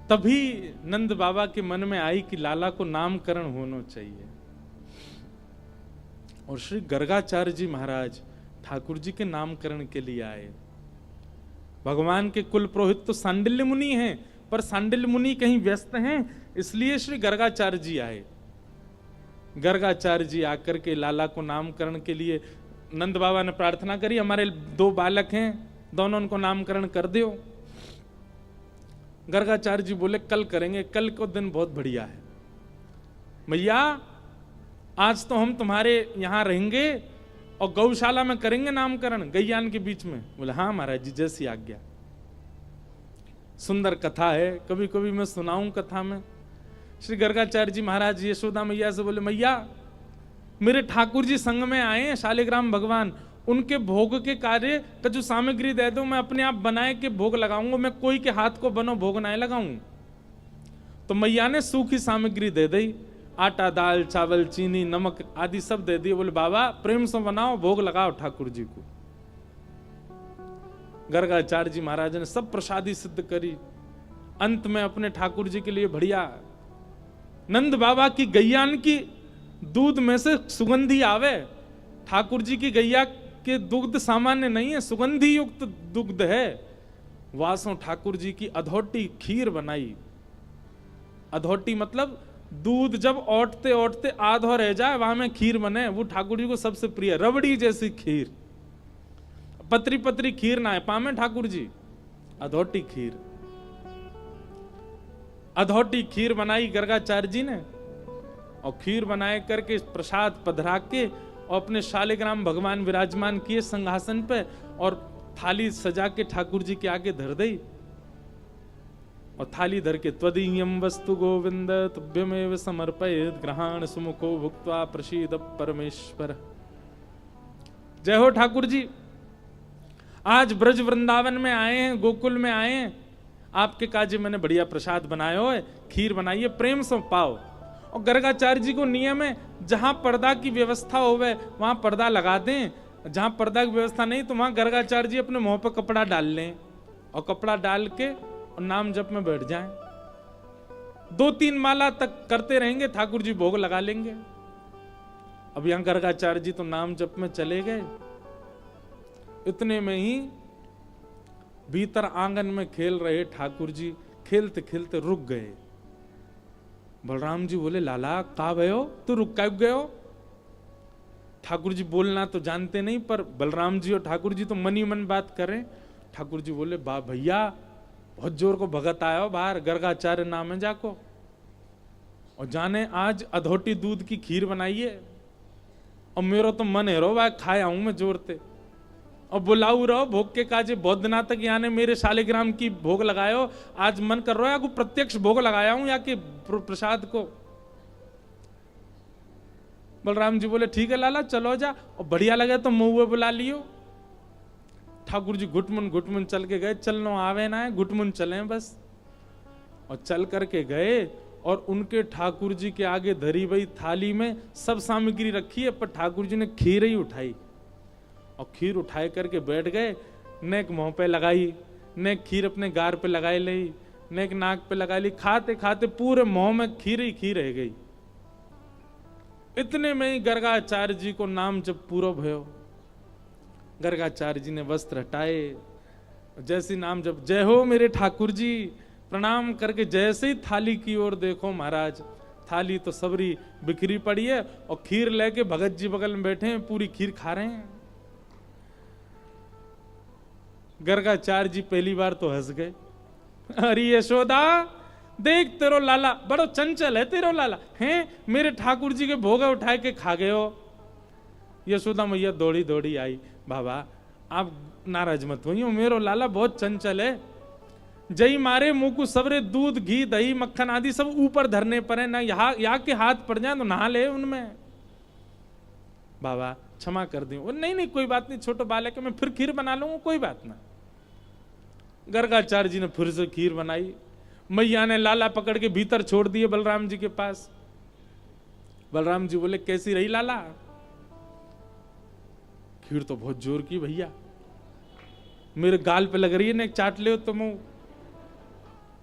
तभी नंद बाबा के मन में आई कि लाला को नामकरण होना चाहिए। और श्री गर्गाचार्य जी महाराज ठाकुर जी के नामकरण के लिए आए। भगवान के कुल पुरोहित तो सांडिल्य मुनि हैं, पर सांडिल्य मुनि कहीं व्यस्त हैं, इसलिए श्री गर्गाचार्य जी आए। गर्गाचार्य जी आकर के लाला को नामकरण के लिए नंद बाबा ने प्रार्थना करी, हमारे 2 बालक हैं, दोनों उनको नामकरण कर दो। गर्गाचार्य जी बोले कल करेंगे, कल को दिन बहुत बढ़िया है भैया, आज तो हम तुम्हारे यहां रहेंगे और गौशाला में करेंगे नामकरण, गैयान के बीच में। बोले हाँ महाराज जी, जैसी आज्ञा। सुंदर कथा है, कभी कभी मैं सुनाऊं कथा में। श्री गर्गाचार्य जी महाराज यशोदा मैया से बोले मैया, मेरे ठाकुर जी संग में आए हैं शालिग्राम भगवान, उनके भोग के कार्य का जो सामग्री दे दो, मैं अपने आप बनाए के भोग लगाऊंगा, मैं कोई के हाथ को बनो भोग ना लगाऊं। तो मैया ने सूखी सामग्री दे दी, आटा, दाल, चावल, चीनी, नमक आदि सब दे दिए। बोले बाबा प्रेम से बनाओ, भोग लगाओ ठाकुर जी को। गर्गाचार्य जी महाराज ने सब प्रसादी सिद्ध करी। अंत में अपने ठाकुर जी के लिए बढ़िया नंद बाबा की गैयान की दूध में से सुगंधी आवे। ठाकुर जी की गैया के दुग्ध सामान्य नहीं है, सुगंधी युक्त दुग्ध है। वासों ठाकुर जी की अधोटी खीर बनाई। अधोटी मतलब दूध जब औटते औटते आधो रह जाए वहां में खीर बने, वो ठाकुर जी को सबसे प्रिय। रबड़ी जैसी खीर, पतरी पतरी खीर ना है पामे ठाकुर जी, अधोटी खीर। अधोटी खीर बनाई गर्गाचार्य जी ने, और खीर बनाए करके प्रसाद पधरा के और अपने शालिग्राम भगवान विराजमान किए सिंहासन पे, और थाली सजा के ठाकुर जी के आगे धर दी। और थाली धर के त्वदीयम वस्तु गोविंद तुभ्यमेव समर्पयेत् ग्रहाण सुमुखो भुक्त्वा प्रसीद परमेश्वर। जय हो ठाकुर जी। आज ब्रज वृंदावन में आए हैं, गोकुल में आए हैं, आपके काजे मैंने बढ़िया प्रसाद बनाया हो, खीर बनाइए, प्रेम से पाओ। और गर्गाचार्य जी को नियम है, जहां पर्दा की व्यवस्था होवे वहां पर्दा लगा दें, जहां पर्दा की व्यवस्था नहीं तो वहां गर्गाचार्य जी अपने मुंह पर कपड़ा डाल लें और कपड़ा डाल के और नाम जप में बैठ जाएं। 2-3 माला तक करते रहेंगे, ठाकुर जी भोग लगा लेंगे। अब यहां गर्गाचार्य जी तो नाम जप में चले गए। इतने में ही भीतर आंगन में खेल रहे ठाकुर जी खेलते खेलते रुक गए। बलराम जी बोले लाला कहाँ गए हो, तू रुक कब गए हो? ठाकुर जी बोलना तो जानते नहीं, पर बलराम जी और ठाकुर जी तो मन ही मन बात करें। ठाकुर जी बोले बा भैया बहुत जोर को भगत आया हो बाहर, गर्गाचार्य नाम है जाको, और जाने आज अधोटी दूध की खीर बनाइए, और मेरा तो मन है रो भाई खाया हूं मैं जोरते, और बुलाऊ रहो भोग के काजे, बहुत दिना तक यहाँ ने मेरे शालिग्राम की भोग लगायो, आज मन कर रहा है आपको प्रत्यक्ष भोग लगाया हूं या कि प्रसाद को। बलराम जी बोले ठीक है लाला चलो जा, और बढ़िया लगे तो मुँह बुला लियो। ठाकुर जी घुटमुन चल के गए, चलनो आवे ना है, घुटमुन चले बस। और चल करके गए और उनके ठाकुर जी के आगे धरी हुई थाली में सब सामग्री रखी है, पर ठाकुर जी ने खीर ही उठाई और खीर उठाए करके बैठ गए। नेक मुंह पे लगाई, नेक खीर अपने गार पे लगाई ली, नेक नाक पे लगा ली, खाते खाते पूरे मुंह में खीर ही खीर रह गई। इतने में ही गर्गाचार्य जी को नाम जब पूरा भयो, गर्गाचार्य जी ने वस्त्र हटाए, जैसी नाम जब जय हो मेरे ठाकुर जी, प्रणाम करके जैसे ही थाली की ओर देखो महाराज, थाली तो सबरी बिखरी पड़ी है और खीर लेके भगत जी बगल में बैठे हैं, पूरी खीर खा रहे हैं। गर्गाचार्य जी पहली बार तो हंस गए, अरे यशोदा देख तेरो लाला बड़ो चंचल है, तेरो लाला हैं मेरे ठाकुर जी के भोग उठाए के खा गए हो। यशोदा मैया दौड़ी दौड़ी आई, बाबा आप नाराज मत होइए, मेरो लाला बहुत चंचल है, जई मारे मुंह को सबरे दूध घी दही मक्खन आदि सब ऊपर धरने पर है ना, यहाँ के हाथ पड़ जाए तो नहा ले उनमें, बाबा क्षमा कर दी। नहीं नहीं कोई बात नहीं, छोटे बालक है, मैं फिर खीर बना लूंगा, कोई बात ना। गर्गाचार्य जी ने फिर से खीर बनाई, मैया ने लाला पकड़ के भीतर छोड़ दिए बलराम जी के पास। बलराम जी बोले कैसी रही लाला? खीर तो बहुत जोर की भैया, मेरे गाल पे लग रही है ना, चाट ले तुम।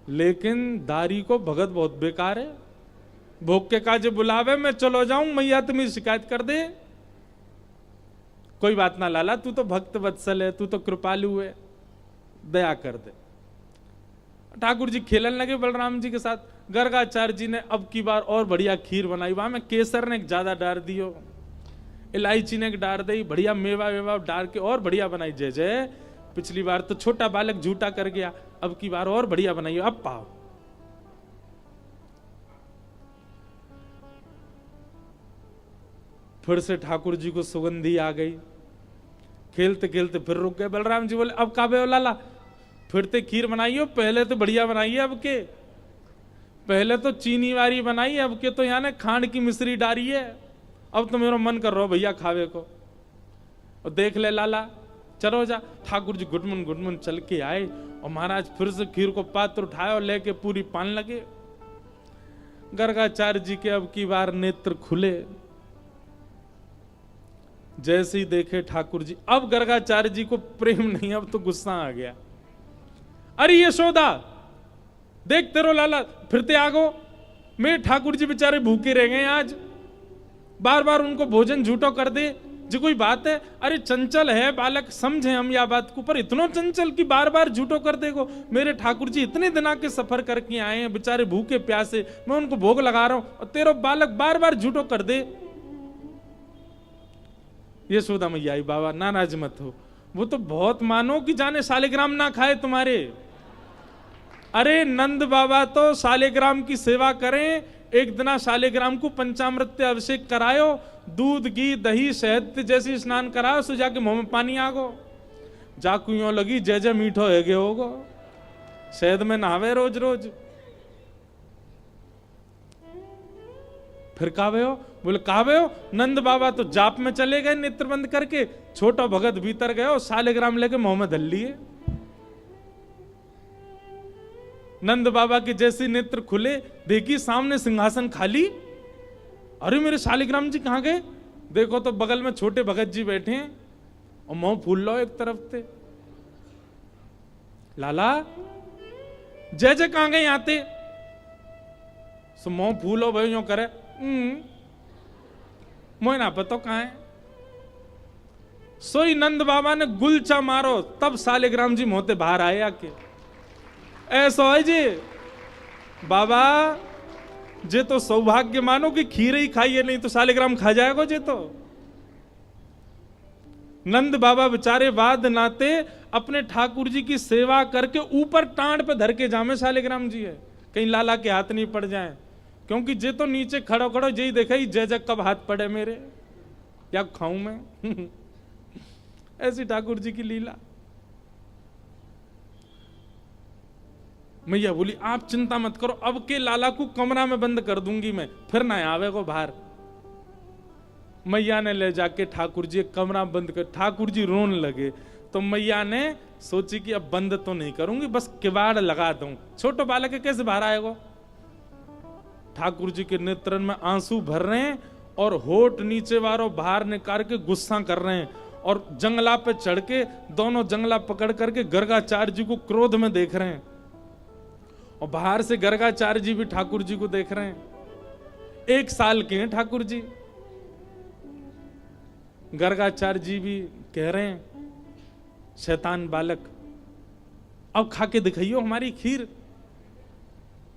लेकिन दारी को भगत बहुत बेकार है। भोग के काजे बुलावे, मैं चलो जाऊं, मैया तुम्हें शिकायत कर दे। कोई बात ना लाला, तू तो भक्त वत्सल है, तू तो कृपालु है, दया कर दे। ठाकुर जी खेलन लगे बलराम जी के साथ। गर्गाचार्य जी ने अब की बार और बढ़िया खीर बनाई। वहां में केसर ने ज्यादा डाल दियो, इलायची ने डाल दी, बढ़िया मेवा वेवा डाल के और बढ़िया बनाई। जय जय। पिछली बार तो छोटा बालक झूठा कर गया, अब की बार और बढ़िया बनाई। अब पाओ। फिर से ठाकुर जी को सुगंधी आ गई। खेलते खेलते फिर रुक गए। बलराम जी बोले अब काबे हो लाला, फिर ते खीर बनाइयो, पहले तो बढ़िया बनाइए, अब के पहले तो चीनी वाली बनाई, अब के तो यहाँ ने खांड की मिश्री डाली है। अब तो मेरा मन कर रहा हो भैया खावे को। और देख ले लाला, चलो जा। ठाकुर जी गुटमुन गुटमुन चल के आए और महाराज फिर से खीर को पात्र उठाए और लेके पूरी पान लगे। गर्गाचार्य जी के अब की बार नेत्र खुले। जैसे ही देखे ठाकुर जी, अब गर्गाचार्य जी को प्रेम नहीं, अब तो गुस्सा आ गया। अरे यशोदा, देख तेरो लाला फिरते आगो। मेरे ठाकुर जी बेचारे भूखे रह गए आज, बार बार उनको भोजन झूठो कर दे जी, कोई बात है? अरे चंचल है बालक, समझे हम या बात को, पर इतनो चंचल कि बार बार झूठो कर देगो। मेरे ठाकुर जी इतने दिन के सफर करके आए हैं, बेचारे भूखे प्यासे, मैं उनको भोग लगा रहा हूं और तेरो बालक बार बार झूठो कर दे। यशोदा मैया आई, बाबा नाराज मत हो, वो तो बहुत मानो कि जाने शालिग्राम ना खाए तुम्हारे। अरे नंद बाबा तो शालिग्राम की सेवा करें, एक दिन शालिग्राम को पंचामृत अभिषेक करायो, दूध घी दही शहद जैसी स्नान कराओ, सो जाके मुंह में पानी आगो। जाकू यूं लगी जय जय मीठो है होगो, शहद में नहावे रोज रोज। फिर कावे हो? बोले कावे हो? नंद बाबा तो जाप में चले गए नेत्र बंद करके, छोटा भगत भीतर गए, शालिग्राम लेके मुंह में धल लिए। नंद बाबा के जैसे नेत्र खुले, देखी सामने सिंहासन खाली। अरे मेरे शालिग्राम जी कहां गए? देखो तो बगल में छोटे भगत जी बैठे हैं और मुंह फूल लो एक तरफ से। लाला जय जय कहां गए आते? सो मुंह फूलो भाई यूं करे, मोह ना पता कहां है। सोई नंद बाबा ने गुलचा मारो, तब शालिग्राम जी मोहते बाहर आए आके। ऐसा है जी बाबा, जे तो सौभाग्य मानो कि खीर ही खाइए, नहीं तो शालिग्राम खा जाएगा जे तो। नंद बाबा बेचारे बाद नाते अपने ठाकुर जी की सेवा करके ऊपर टांड पे धर के जामे शालिग्राम जी है, कहीं लाला के हाथ नहीं पड़ जाए। क्योंकि जे तो नीचे खड़ो खड़ो यही देखा ही जय जय कब हाथ पड़े मेरे, क्या खाऊं मैं। ऐसी ठाकुर जी की लीला। मैया बोली आप चिंता मत करो, अब के लाला को कमरा में बंद कर दूंगी मैं, फिर ना आवे को बाहर। मैया ने ले जाके ठाकुर जी कमरा बंद कर, ठाकुर जी रोन लगे। तो मैया ने सोची कि अब बंद तो नहीं करूंगी, बस किवाड़ लगा दूं, छोटो बालक के कैसे बाहर आएगा। ठाकुर जी के नेत्रन में आंसू भर रहे हैं और होठ नीचे वालों बाहर निकाल के गुस्सा कर रहे हैं, और जंगला पे चढ़ के दोनों जंगला पकड़ करके गर्गाचार्य जी को क्रोध में देख रहे हैं, और बाहर से गर्गाचार्य जी भी ठाकुर जी को देख रहे हैं। 1 साल के हैं ठाकुर जी। गर्गाचार्य जी भी कह रहे हैं शैतान बालक, अब खा के दिखाइयो हमारी खीर।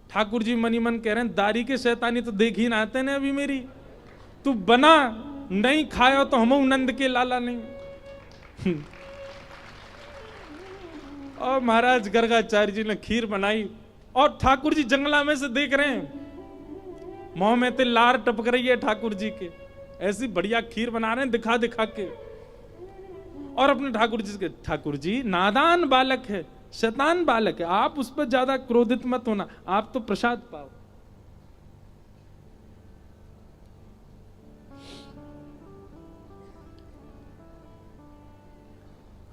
ठाकुर जी मनी मन कह रहे हैं दारी के शैतानी तो देख ही ना आते ने अभी मेरी, तू बना नहीं खायो तो हम नंद के लाला नहीं। और महाराज गर्गाचार्य जी ने खीर बनाई और ठाकुर जी जंगला में से देख रहे हैं, मुंह में ते लार टपक रही है ठाकुर जी के, ऐसी बढ़िया खीर बना रहे हैं दिखा दिखा के। और अपने ठाकुर जी नादान बालक है, शैतान बालक है, आप उस पर ज्यादा क्रोधित मत होना, आप तो प्रसाद पाओ।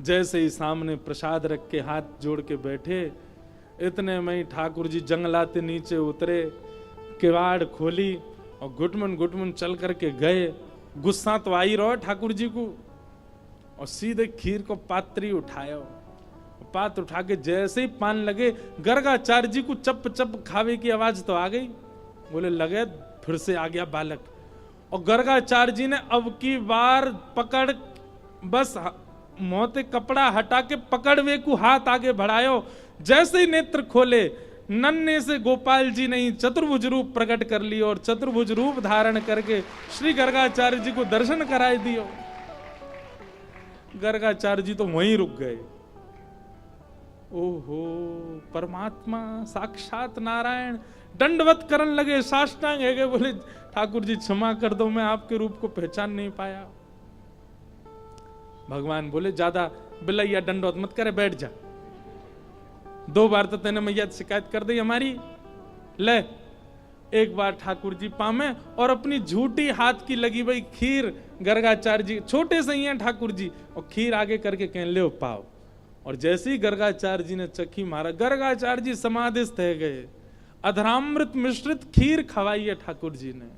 जैसे ही सामने प्रसाद रख के हाथ जोड़ के बैठे, इतने में ही ठाकुर जी जंगलाते नीचे उतरे, किवाड़ खोली और घुटमुन चल करके गए। गुस्सा तो आई रहो ठाकुर जी को, और सीधे खीर को पात्री उठाया पात उठा के जैसे ही पान लगे, गर्गाचार्य जी को चप चप खावे की आवाज तो आ गई। बोले लगे फिर से आ गया बालक। और गर्गाचार्य जी ने अब की बार पकड़, बस मोते कपड़ा हटा के पकड़ वे को हाथ आगे बढ़ायो। जैसे ही नेत्र खोले, नन्हे से गोपाल जी ने चतुर्भुज रूप प्रकट कर लियो और चतुर्भुज रूप धारण करके श्री गर्गाचार्य जी को दर्शन कराए दियो। गर्गाचार्य जी तो वहीं रुक गए। ओहो, परमात्मा साक्षात नारायण दंडवत करन लगे, साष्टांग है गए। बोले ठाकुर जी क्षमा कर दो, मैं आपके रूप को पहचान नहीं पाया। भगवान बोले ज्यादा बिलैया दंडवत मत करे, बैठ जा। 2 बार तो तेने मैया शिकायत कर दी हमारी, ले एक बार ठाकुर जी पामे और अपनी झूठी हाथ की लगी भाई खीर गर्गाचार्य जी, छोटे से ही हैं ठाकुर जी, और खीर आगे करके कह ले पाओ। और जैसे ही गर्गाचार्य जी ने चखी मारा, गर्गाचार्य जी समाधिस्थ है गए। अधरामृत मिश्रित खीर खवाई है ठाकुर जी ने।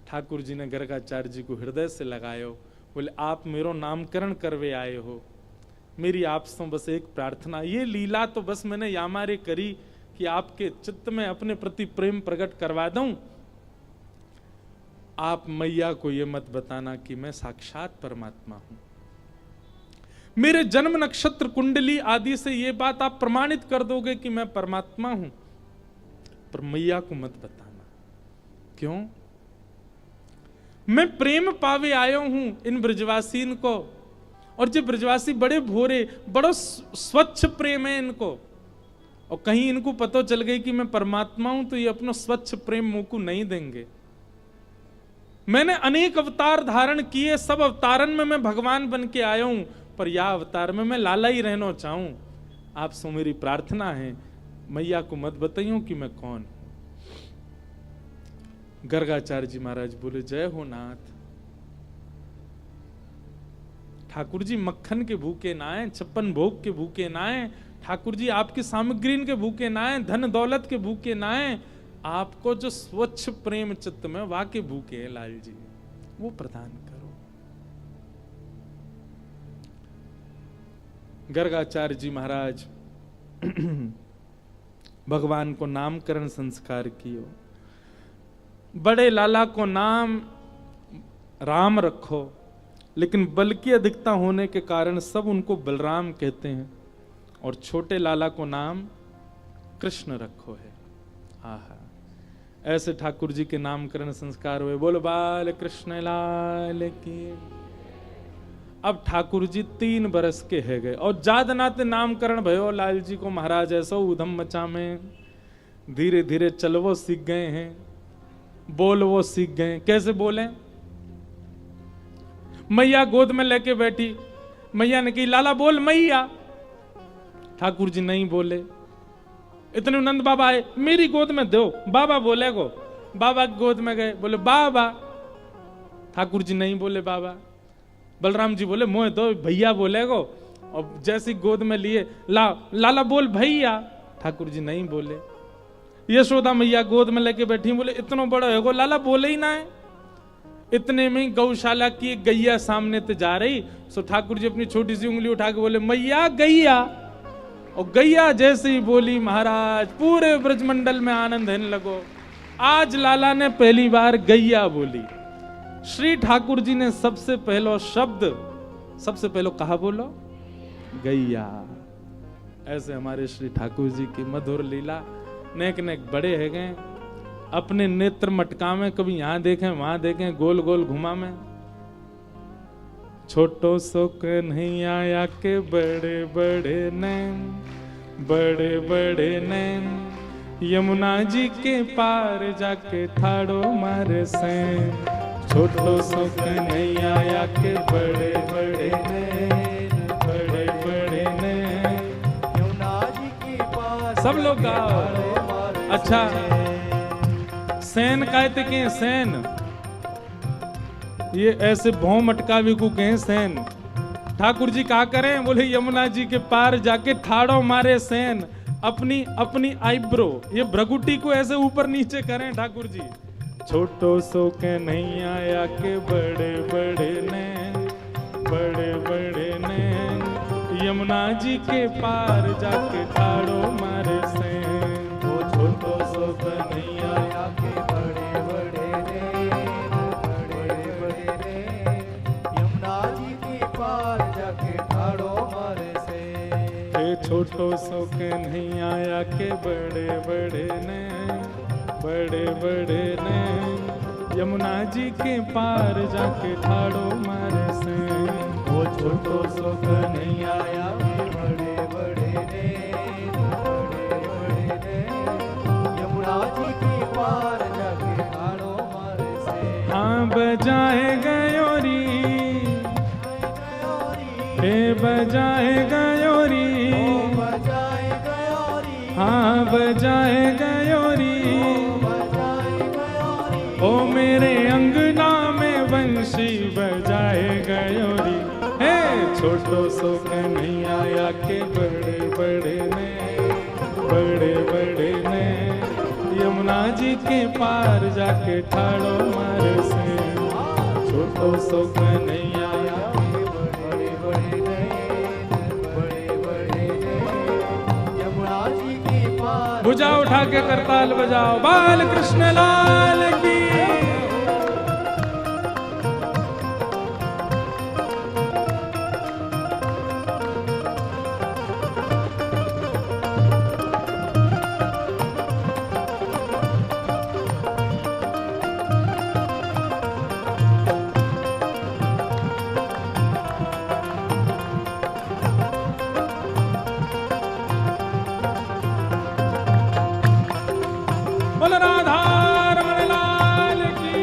ठाकुर जी ने गर्गाचार्य जी को हृदय से लगायो। बोले आप मेरो नामकरण करवे आए हो, मेरी आपसे बस एक प्रार्थना, ये लीला तो बस मैंने यामारे करी कि आपके चित्त में अपने प्रति प्रेम प्रकट करवा दूं। आप मैया को ये मत बताना कि मैं साक्षात परमात्मा हूं। मेरे जन्म नक्षत्र कुंडली आदि से ये बात आप प्रमाणित कर दोगे कि मैं परमात्मा हूं, पर मैया को मत बताना। क्यों? मैं प्रेम पावे आयो हूं इन ब्रजवासीन को, और जो ब्रजवासी बड़े भोरे, बड़ा स्वच्छ प्रेम है इनको। और कहीं इनको पता चल गई कि मैं परमात्मा हूं तो ये अपना स्वच्छ प्रेम मुंह को नहीं देंगे। मैंने अनेक अवतार धारण किए, सब अवतारन में मैं भगवान बन के आया हूं, पर यह अवतार में मैं लाला ही रहना चाहूं। आप सो मेरी प्रार्थना है, मैया को मत बताइयो कि मैं कौन हूं। गर्गाचार्य जी महाराज बोले जय हो नाथ। ठाकुर जी मक्खन के भूखे ना आए, 56 भोग के भूखे ना आए, ठाकुर जी आपकी सामग्री के भूखे ना आए, धन दौलत के भूखे ना आए, आपको जो स्वच्छ प्रेम चित्त में वाके भूखे हैं लाल जी, वो प्रदान करो। गर्गाचार्य जी महाराज भगवान को नामकरण संस्कार कियो। बड़े लाला को नाम राम रखो, लेकिन बल की अधिकता होने के कारण सब उनको बलराम कहते हैं, और छोटे लाला को नाम कृष्ण रखो है। आहा, ऐसे ठाकुर जी के नामकरण संस्कार हुए। बोलो बाल कृष्ण लाल की। अब ठाकुर जी 3 बरस के है गए और जाद नाते नामकरण भयो लाल जी को महाराज। ऐसा उधम मचा में धीरे धीरे चलवो सीख गए हैं, बोलवो सीख गए। कैसे बोले? मैया गोद में लेके बैठी, मैया ने कही लाला बोल मैया, ठाकुर जी नहीं बोले। इतने नंद बाबा आए, मेरी गोद में दो, बाबा बोले गो, बाबा की गोद में गए, बोले बाबा, ठाकुर जी नहीं बोले बाबा। बलराम जी बोले मोह दो, भैया बोले गो, और जैसी गोद में लिए लाला बोल भैया, ठाकुर जी नहीं बोले। यशोदा मैया गोद में लेके बैठी, बोले इतना बड़ा है गो, लाला बोले ही ना है। इतने में गौशाला की एक गैया सामने ते जा रही, सो ठाकुर जी अपनी छोटी सी उंगली उठा के बोले मैया गैया, और गैया जैसे ही बोली महाराज पूरे ब्रजमंडल में आनंद होने लगो। आज लाला ने पहली बार गैया बोली। श्री ठाकुर जी ने सबसे पहलो शब्द, सबसे पहलो कहा बोलो गैया। ऐसे हमारे श्री ठाकुर जी की मधुर लीला, नेक नेक बड़े है गए, अपने नेत्र मटका में, कभी यहां देखें वहां देखें, गोल गोल घुमा में। छोटो सो कन्हैया आया के बड़े बड़े नैन, बड़े बड़े नैन, यमुना जी के पार जाके ठाड़ो मारे सैन। छोटो सो कन्हैया आया के बड़े बड़े नैन, बड़े बड़े नैन, यमुना जी के पार। सब लोग गाओ। अच्छा, सैन कहते के सैन, ये ऐसे भौं मटकावे को कहें सैन। ठाकुर जी क्या करें? बोले यमुना जी के पार जाके ठाड़ो मारे सैन। अपनी अपनी आईब्रो, ये भ्रगुटी को ऐसे ऊपर नीचे करें ठाकुर जी। छोटो सो के नहीं आया के बड़े बड़े नैन, बड़े बड़े नैन, यमुना यमुना जी के पार जाके ठाड़ो मारे से। वो छोटो सो कन्हैया आके बड़े बड़े रे, बड़े बड़े रे, यमुना जी के पार जाके ठाड़ो मारे से। हे छोटो सो कन्हैया आके बड़े बड़े ने, बड़े बड़े ने, यमुना जी के पार जाके ठाड़ो मारे से। वो छोटो सो कन्हैया आके बड़े बड़े रे, बड़े बड़े रे, यमुना जी के पार जाके ठाड़ो मारे से। हाँ बजाए गयोरी, हे बजाए गयोरी, बजाए गयोरी, हाँ बजाए गयोरी, ओ मेरे अंगना में बंशी बजाए गयोरी। हे छोटो सो कन्हैया आके बड़े बड़े ने, बड़े बड़े ने, यमुना जी के पार जाके ठाड़ो मारे से। छोटो सो कन्हैया आके बड़े बड़े रे, बड़े बड़े रे, यमुना जी के पार। भुजा उठा के करताल बजाओ, बाल कृष्ण लाल की। बोल राधा रमण लाल की।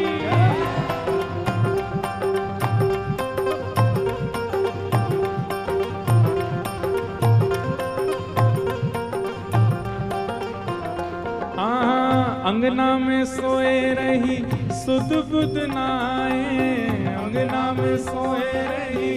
हाँ अंगना में सोए रही सुध बुध नाए, अंगना में सोए रही,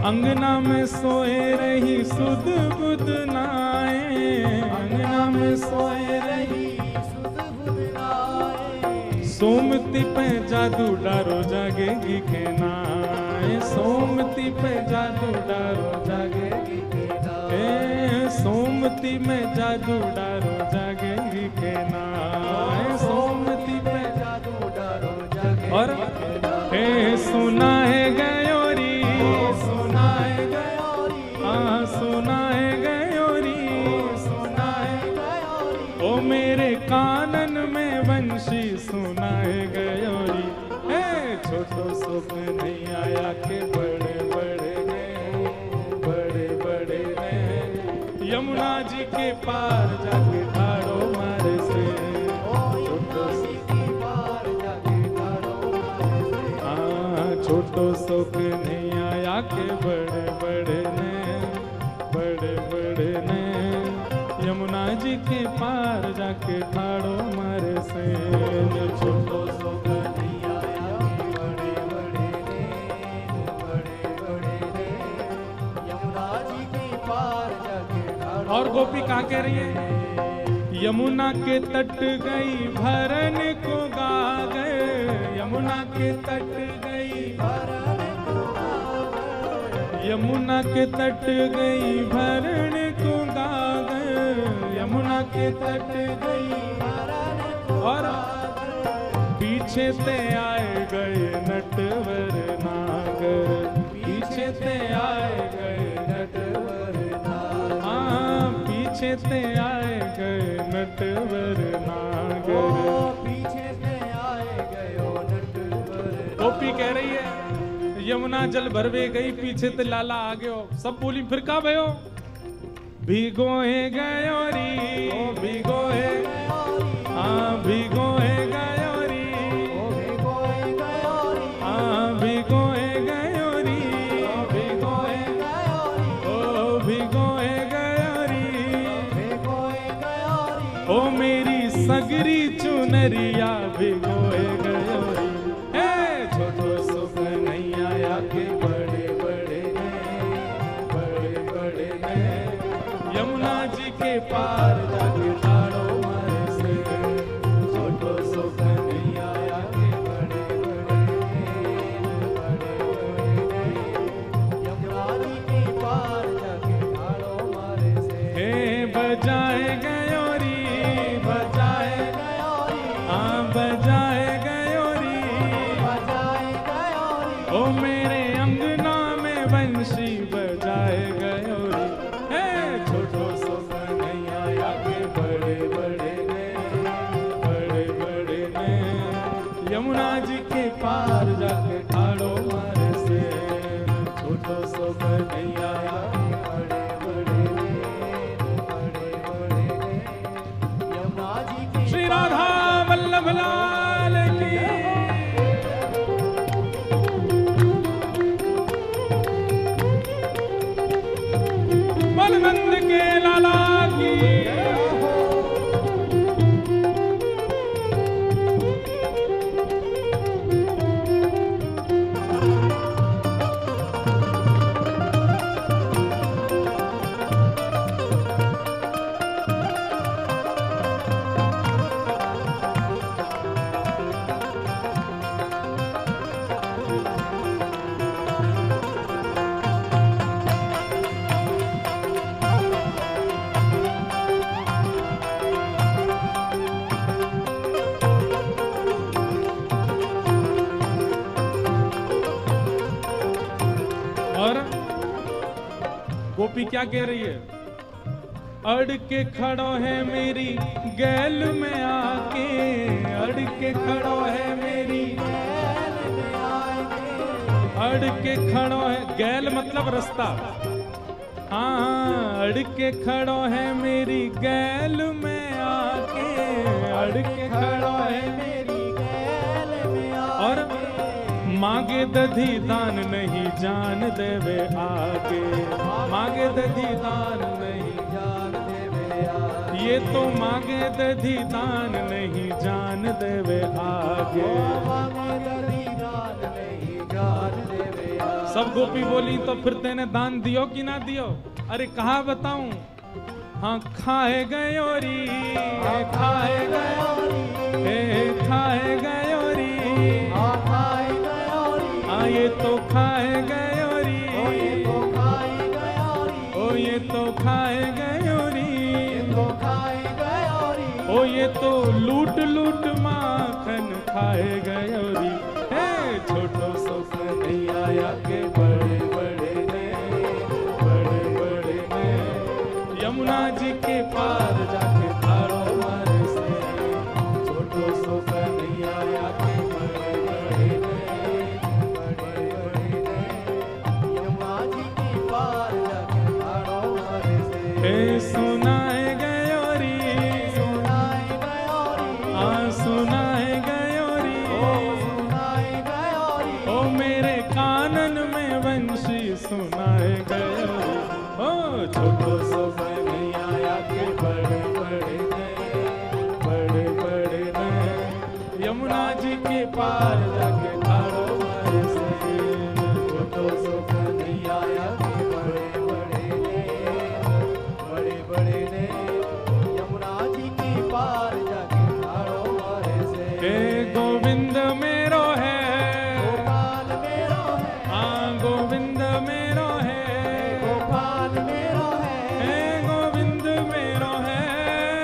अंगना में सोए रही सुध बुध नाए, अंगना में सोए रही सुध बुध नाए। सोमती पे जादू डारो जागेगी के नाए, सोमती पे जादू डारो जागेगी के नाए, सोमती में जादू डारो जागेगी के नाए, सोमती पे जादू डारो जागे। और हे सुना है गयोरी, सुना है गयोरी, हाँ सुना है गयोरी, सुना है गयोरी, ओ मेरे कानन में बंशी सुना है गयोरी। हे छोटो सो कन्हैया आके बड़े बड़े ने, बड़े बड़े ने, यमुना जी के पार जाके ठाड़ो मारे से। यमुना जी के पार जाके ठाड़ो मारे से। हाँ छोटो सो कन्हैया आके बड़े बड़े ने, बड़े बड़े ने, यमुना जी के पार जाके ठाड़ो मारे से। छोटो सो कन्हैया आके बड़े बड़े रे, बड़े बड़े रे, यमुना जी के पार जाके ठाड़ो। और गोपी कहाँ कह रही है? यमुना के तट गई भरन को गा गए, यमुना के तट गई, यमुना के तट गई भरण को गा गए, यमुना के तट गई और पीछे ते आए गए नटवर नागर, पीछे ते आए गए नटवर नागर, हाँ पीछे ते आए गए नटवर नागर। पीछे से आए गयो नटवर। गोपी कह रही है यमुना जल भरवे गई, पीछे ते लाला आ गयो। सब बोली फिर का भयो? भिगोए गयोरी, ओ भिगोए, हाँ भिगोए गयोरी, ओ भिगोए गयोरी, हाँ भिगोए गयोरी, ओ भिगोए गयोरी, ओ भिगोए गयोरी, भिगोए गयोरी, ओ मेरी सगरी चुनरिया भिगोए गयोरी। हे छोटो सो कन्हैया के बड़े बड़े ने, बड़े बड़े ने, यमुना जी के पार जाके ठाड़ो मारे से। छोटो सो कन्हैया के बड़े बड़े ने, बड़े बड़े ने, यमुना बजाए गयोरी, बजाए गयोरी, हाँ बजाए गयोरी, बजाए गयोरी, ओ मेरे अंगना में बंशी बजाए गयोरी। हे छोटो सो कन्हैया के बड़े बड़े ने, बड़े बड़े ने, यमुना जी के पार जाके ठाड़ो मारे से। छोटो सो कन्हैया बड़े बड़े ने, बड़े बड़े ने, यमुना जी की श्री राधा वल्लभ लाल की। बलवंत के लाला की। और गोपी क्या कह रही है? अड़ के खड़ो है मेरी गैल में आके, अड़ के खड़ो है मेरी, अड़ के खड़ो है, गैल मतलब रास्ता, हाँ अड़ के खड़ो है मेरी गैल में आके, अड़ के खड़ो है मेरी गैल में और मांगे दधी दान नहीं जान देवे आगे, मांगे दधी दान नहीं, जान देवे आगे, ये तो मांगे दधी दान नहीं जान देवे आगे। मांगे दधी दान नहीं, जान देवे आगे। सब गोपी बोली तो फिर तेने दान दियो कि ना दियो? अरे कहा बताऊं, हाँ खाए गयोरी, खाए गयोरी, खाए गयोरी, खाए गयोरी, हाँ ये तो खाए गयोरी, ओ ये तो खाए गयोरी, ओ ये तो खाए गयोरी, तो खाए गयोरी, ओ ये तो लूट लूट माखन खाए गयोरी। हे छोटो सो कन्हैया के बड़े बड़े ने, बड़े बड़े ने, यमुना जी के पार जाके ठाड़ो मारे से। छोटो सो कन्हैया के बड़े बड़े ने, बड़े बड़े ने, यमुना जी की पार जाके ठाड़ो मारे से। हे सुनाए गयोरी, सुनाए गयोरी, हाँ सुनाए गयोरी, ओ सुनाए गयोरी, ओ मेरे कानन में वंशी सुनाए गयोरी। ओ छोटो सो कन्हैया के बड़े बड़े ने, बड़े बड़े ने, यमुना जी के पार जाके ठाड़ो मारे से। छोटो सो कन्हैया के बड़े बड़े ने, बड़े बड़े ने, यमुना जी की पार जाके ठाड़ो मारे से। हे गोविंद मेरो है, गोपाल मेरो है, हाँ गोविंद मेरो है, गोपाल मेरो है, हे गोविंद मेरो है,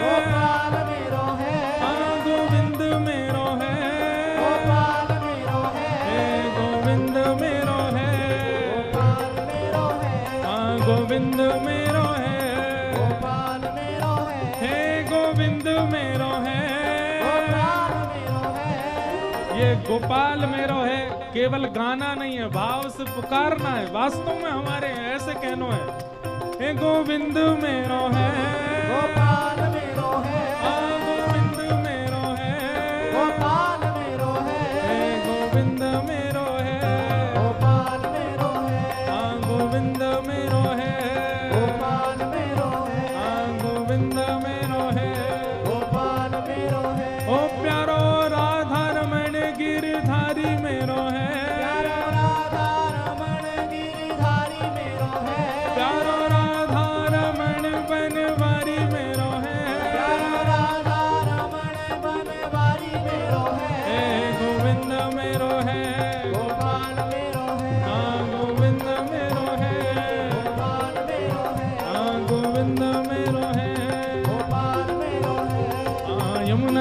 गोपाल मेरो है, हाँ गोविंद मेरो है, गोपाल मेरो है, हे गोविंद मेरो है, गोपाल मेरो है, हाँ गोविंद मेरो है, गोपाल मेरो है, हे गोविंद मेरो है, गोपाल मेरो है। ये गोपाल मेरो है केवल गाना नहीं है, भाव से पुकारना है। वास्तव में हमारे ऐसे कहनो है, हे गोविंद मेरो है, गोपाल मेरो है, हाँ गोविंद मेरो है, गोपाल मेरो है, हे गोविंद मेरो है, गोपाल मेरो है, हाँ गोविंद मेरो है, गोपाल मेरो है, हाँ गोविंद मेरो है, गोपाल मेरो है। ओ प्यारो राधा रमण गिरधारी मेरो है, प्यारो राधा रमण गिरधारी मेरो है, प्यारो राधा रमण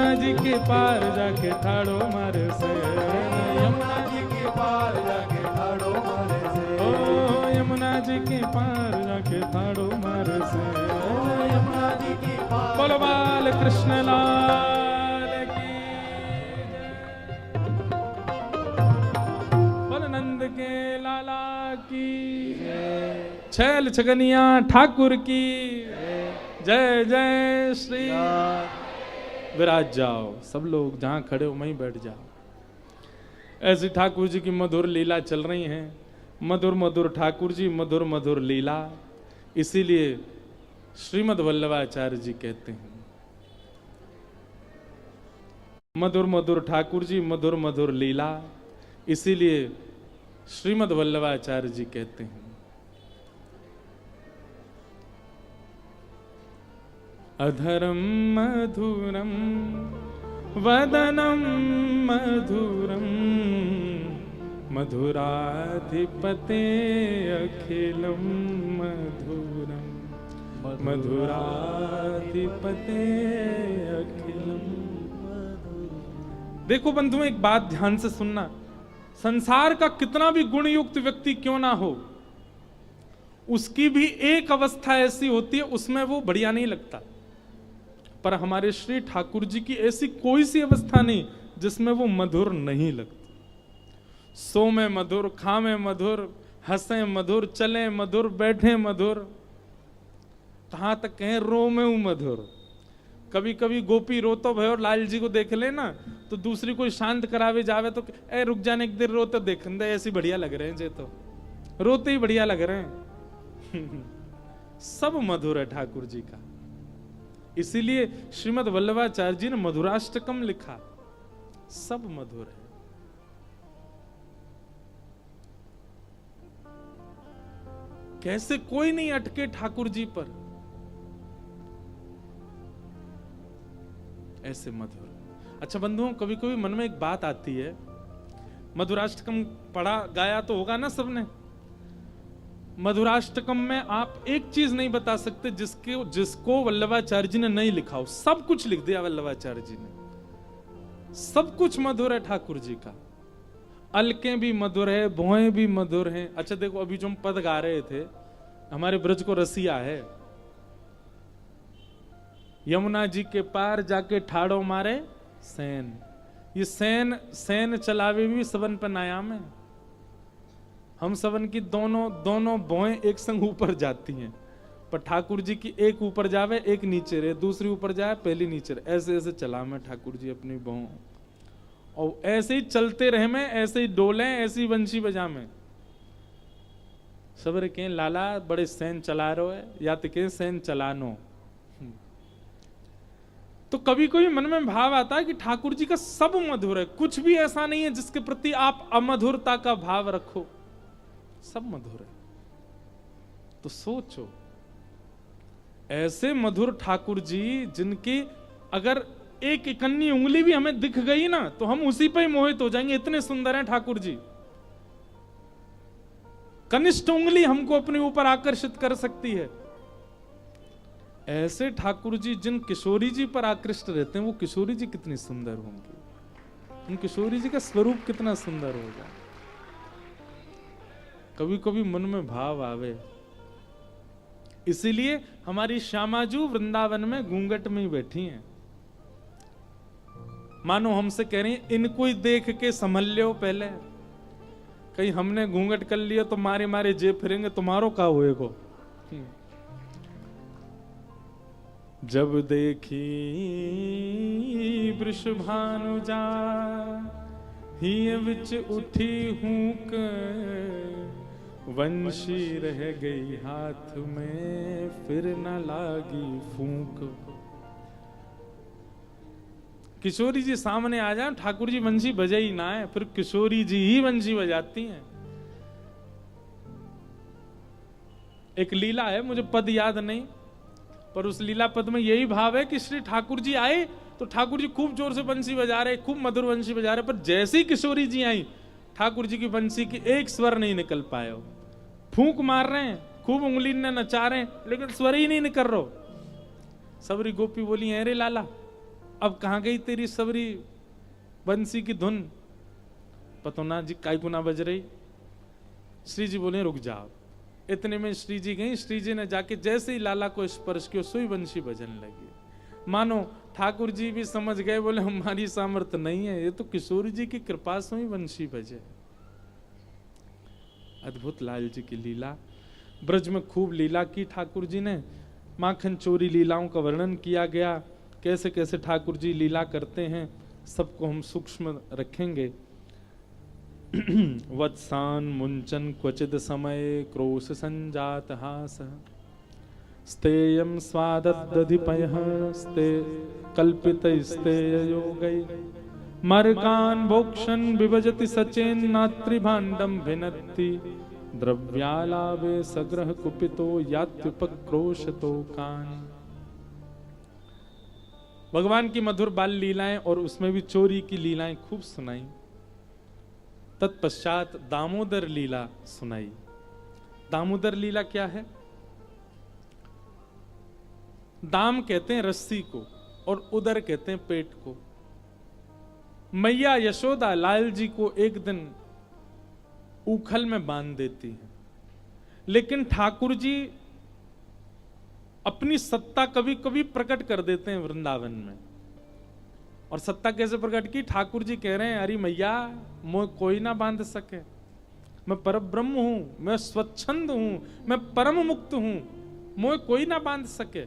यमुना जी के पार जाके ठाड़ो मारे से, यमुना जी के पार जाके ठाड़ो मारे से, ओ यमुना जी के पार जाके ठाड़ो मारे से, यमुना जी के पार। बोलो बाल कृष्ण लाल की जय, बोल नंद के लाला की जय, छैल छगनिया ठाकुर की जय जय श्री। विराज जाओ सब लोग, जहां खड़े हो वहीं बैठ जाओ। ऐसी ठाकुर जी की मधुर लीला चल रही हैं, मधुर मधुर ठाकुर जी, मधुर मधुर लीला। इसीलिए श्रीमद् वल्लभाचार्य जी कहते हैं मधुर मधुर ठाकुर जी, मधुर मधुर लीला। इसीलिए श्रीमद् वल्लभाचार्य जी कहते हैं अधरम मधुरम वदनम मधुरम मधुराधिपते अखिलम मधुरम मधुराधिपते अखिलम। देखो बंधुओं, एक बात ध्यान से सुनना, संसार का कितना भी गुणयुक्त व्यक्ति क्यों ना हो, उसकी भी एक अवस्था ऐसी होती है उसमें वो बढ़िया नहीं लगता। पर हमारे श्री ठाकुर जी की ऐसी कोई सी अवस्था नहीं जिसमें वो मधुर नहीं लगता। सो में मधुर, खा में मधुर, हंसे मधुर, चले मधुर, बैठे मधुर, कहां तक कहें रो में हूं मधुर। कभी कभी गोपी रोतो भयो और लाल जी को देख ले ना, तो दूसरी कोई शांत करावे जावे तो ए रुक जाने एक देर रोते देख दे, ऐसी बढ़िया लग रहे हैं जे, तो रोते ही बढ़िया लग रहे हैं। सब मधुर है ठाकुर जी का। इसीलिए श्रीमद् वल्लभाचार्य जी ने मधुराष्टकम लिखा, सब मधुर है। कैसे कोई नहीं अटके ठाकुर जी पर, ऐसे मधुर। अच्छा बंधुओं, कभी कभी मन में एक बात आती है, मधुराष्टकम पढ़ा गाया तो होगा ना सबने। मधुराष्टकम में आप एक चीज नहीं बता सकते जिसको वल्लभाचार्य जी ने नहीं लिखा हो। सब कुछ लिख दिया वल्लभाचार्य जी ने, सब कुछ मधुर है ठाकुर जी का। अलकें भी मधुर है, भोएं भी मधुर हैं। अच्छा देखो, अभी जो हम पद गा रहे थे, हमारे ब्रज को रसिया है, यमुना जी के पार जाके ठाड़ो मारे सैन। ये सैन चलावे भी सबन पर नायाम है। हम सबन की दोनों भोएं एक संग ऊपर जाती हैं, पर ठाकुर जी की एक ऊपर जावे एक नीचे रहे, दूसरी ऊपर जाए पहली नीचे रहे। ऐसे ऐसे चला मैं ठाकुर जी अपनी भों, और ऐसे ही चलते रहे मैं, ऐसे ही डोले, ऐसी बंशी बजा में। सबर के लाला बड़े सैन चला रहे है, या तो के सैन चलानो। तो कभी कभी मन में भाव आता है कि ठाकुर जी का सब मधुर है, कुछ भी ऐसा नहीं है जिसके प्रति आप अमधुरता का भाव रखो, सब मधुर है। तो सोचो, ऐसे मधुर ठाकुर जी जिनकी अगर एक इकन्नी उंगली भी हमें दिख गई ना, तो हम उसी पे ही मोहित हो जाएंगे, इतने सुंदर हैं ठाकुर जी। कनिष्ठ उंगली हमको अपने ऊपर आकर्षित कर सकती है। ऐसे ठाकुर जी जिन किशोरी जी पर आकृष्ट रहते हैं, वो किशोरी जी कितनी सुंदर होंगी, उन किशोरी जी का स्वरूप कितना सुंदर होगा। कभी कभी मन में भाव आवे। इसीलिए हमारी श्यामाजू वृंदावन में घूंघट में ही बैठी हैं, मानो हमसे कह रही हैं इनको ही देख के संभल लो पहले, कहीं हमने घूंघट कर लिया तो मारे मारे जे फिरेंगे, तुम्हारो का होएगो। जब देखी वृषभानुजा हिय विच उठी हूक, वंशी रह गई हाथ में फिर न लागी फूंक। किशोरी जी सामने आ जाए, ठाकुर जी वंशी बजे ही ना है, फिर किशोरी जी ही वंशी बजाती हैं। एक लीला है, मुझे पद याद नहीं, पर उस लीला पद में यही भाव है कि श्री ठाकुर जी आए तो ठाकुर जी खूब जोर से बंसी बजा रहे, खूब मधुर बंसी बजा रहे, पर जैसे ही किशोरी जी आई, ठाकुर जी की बंसी की एक स्वर नहीं निकल पाए। फूंक मार रहे हैं, खूब उंगली ने नचा रहे हैं, लेकिन स्वर ही नहीं निकल रहा। सबरी गोपी बोली, अरे लाला अब कहाँ गई तेरी सबरी बंसी की धुन? पतोना जी काय को ना बज रही। श्री जी बोले रुक जाओ। इतने में श्री जी गई, श्री जी ने जाके जैसे ही लाला को स्पर्श किया सोई बंशी बजने लगी। मानो ठाकुर जी भी समझ गए, बोले हमारी सामर्थ्य नहीं है, ये तो किशोर जी की कृपा से ही बंशी बजे। अद्भुत लाल जी की लीला। ब्रज में खूब लीला की ठाकुर जी ने। माखन चोरी लीलाओं का वर्णन किया गया, कैसे कैसे ठाकुर जी लीला करते हैं, सबको हम सूक्ष्म रखेंगे। वत्सान मुंचन क्वचिद समय क्रोश संजात हास स्तेयम स्वादधिपयः स्ते कल्पित स्तेय योगै मर्गान भोक्षण विभजति सचेन नात्रिभाण्डम भिनत्ति द्रव्यालाभे सग्रह कुपितो यात्युपक्रोशतो कान। भगवान की मधुर बाल लीलाएं और उसमें भी चोरी की लीलाएं खूब सुनाई। तत्पश्चात दामोदर लीला सुनाई। दामोदर लीला क्या है? दाम कहते हैं रस्सी को और उदर कहते हैं पेट को। मैया यशोदा लाल जी को एक दिन उखल में बांध देती है, लेकिन ठाकुर जी अपनी सत्ता कभी कभी प्रकट कर देते हैं वृंदावन में। और सत्ता कैसे प्रकट की? ठाकुर जी कह रहे हैं अरे मैया मोह कोई ना बांध सके, मैं परब्रह्म हूं, मैं स्वच्छंद हूं, मैं परम मुक्त हूं, मोह कोई ना बांध सके।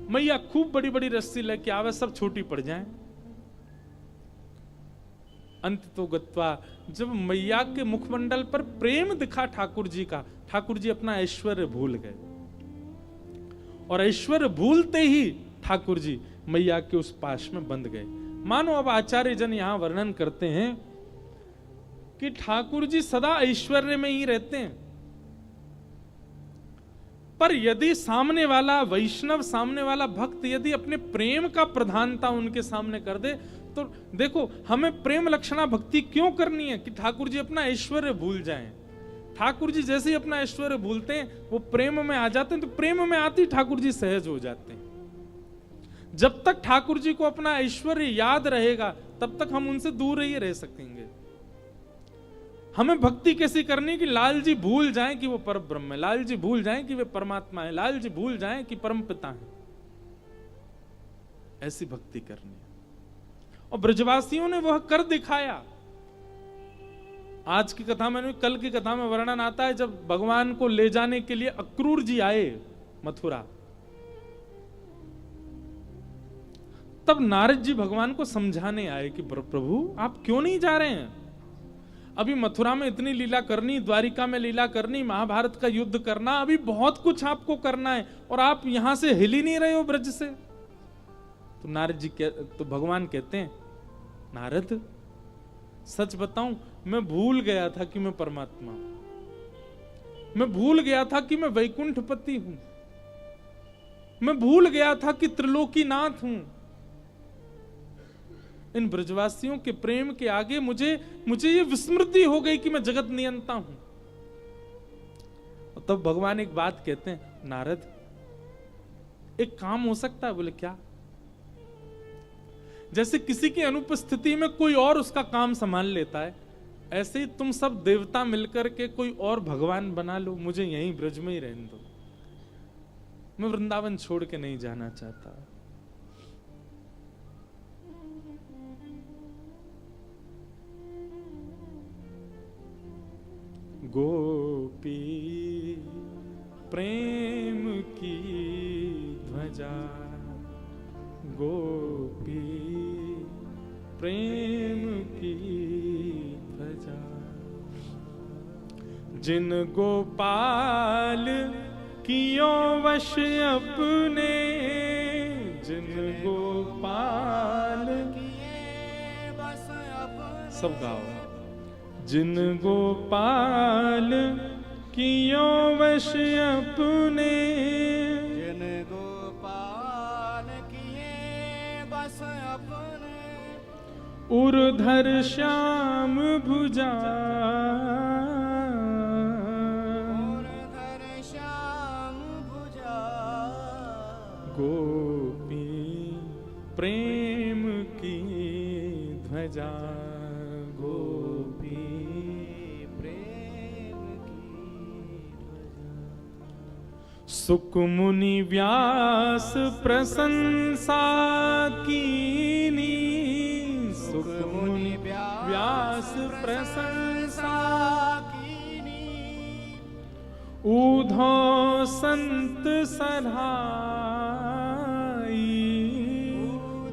मैया खूब बड़ी बड़ी रस्सी लेके आवे, सब छोटी पड़ जाए। अंत तो गत्वा जब मैया के मुखमंडल पर प्रेम दिखा ठाकुर जी का, ठाकुर जी अपना ऐश्वर्य भूल गए। और ऐश्वर्य भूलते ही ठाकुर जी मैया के उस पाश में बंध गए। मानो अब आचार्य जन यहां वर्णन करते हैं कि ठाकुर जी सदा ऐश्वर्य में ही रहते हैं, पर यदि सामने वाला वैष्णव, सामने वाला भक्त यदि अपने प्रेम का प्रधानता उनके सामने कर दे, तो देखो हमें प्रेम लक्षणा भक्ति क्यों करनी है कि ठाकुर जी अपना ऐश्वर्य भूल जाएं। ठाकुर जी जैसे ही अपना ऐश्वर्य भूलते हैं वो प्रेम में आ जाते हैं, तो प्रेम में आते ही ठाकुर जी सहज हो जाते हैं। जब तक ठाकुर जी को अपना ऐश्वर्य याद रहेगा तब तक हम उनसे दूर ही रह सकेंगे। हमें भक्ति कैसी करनी कि लाल जी भूल जाएं कि वो परब्रह्म है, लाल जी भूल जाएं कि वे परमात्मा है, लाल जी भूल जाएं कि परम पिता है। ऐसी भक्ति करनी है और ब्रजवासियों ने वह कर दिखाया। आज की कथा में, कल की कथा में वर्णन आता है जब भगवान को ले जाने के लिए अक्रूर जी आए मथुरा, तब नारद जी भगवान को समझाने आए कि प्रभु आप क्यों नहीं जा रहे हैं? अभी मथुरा में इतनी लीला करनी, द्वारिका में लीला करनी, महाभारत का युद्ध करना, अभी बहुत कुछ आपको करना है और आप यहां से हिल ही नहीं रहे हो ब्रज से। तो नारद जी तो भगवान कहते हैं नारद सच बताऊं मैं भूल गया था कि मैं परमात्मा हूं, मैं भूल गया था कि मैं वैकुंठपति हूं, मैं भूल गया था कि त्रिलोकीनाथ हूं। इन ब्रजवासियों के प्रेम के आगे मुझे ये विस्मृति हो गई कि मैं जगत नियंता हूं। और तब भगवान एक बात कहते हैं नारद एक काम हो सकता है। बोले क्या? जैसे किसी की अनुपस्थिति में कोई और उसका काम संभाल लेता है, ऐसे ही तुम सब देवता मिलकर के कोई और भगवान बना लो, मुझे यहीं ब्रज में ही रहने दो, मैं वृंदावन छोड़ के नहीं जाना चाहता। गोपी प्रेम की ध्वजा, गोपी प्रेम की ध्वजा, जिन गोपाल कियो वश अपने, जिन गोपाल किए बस अपने। सब गाओ। जिन गोपाल कियो वश अपने, जिन गोपाल किए बस अपने, उर्धर श्याम भुजा, उर्धर श्याम भुजा, गोपी प्रेम की ध्वजा, गोपी प्रेम की सुख मुनि व्यास प्रशंसा कीनी, सुख मुनि व्यास प्रशंसा कीनी, ऊधो संत सधाई,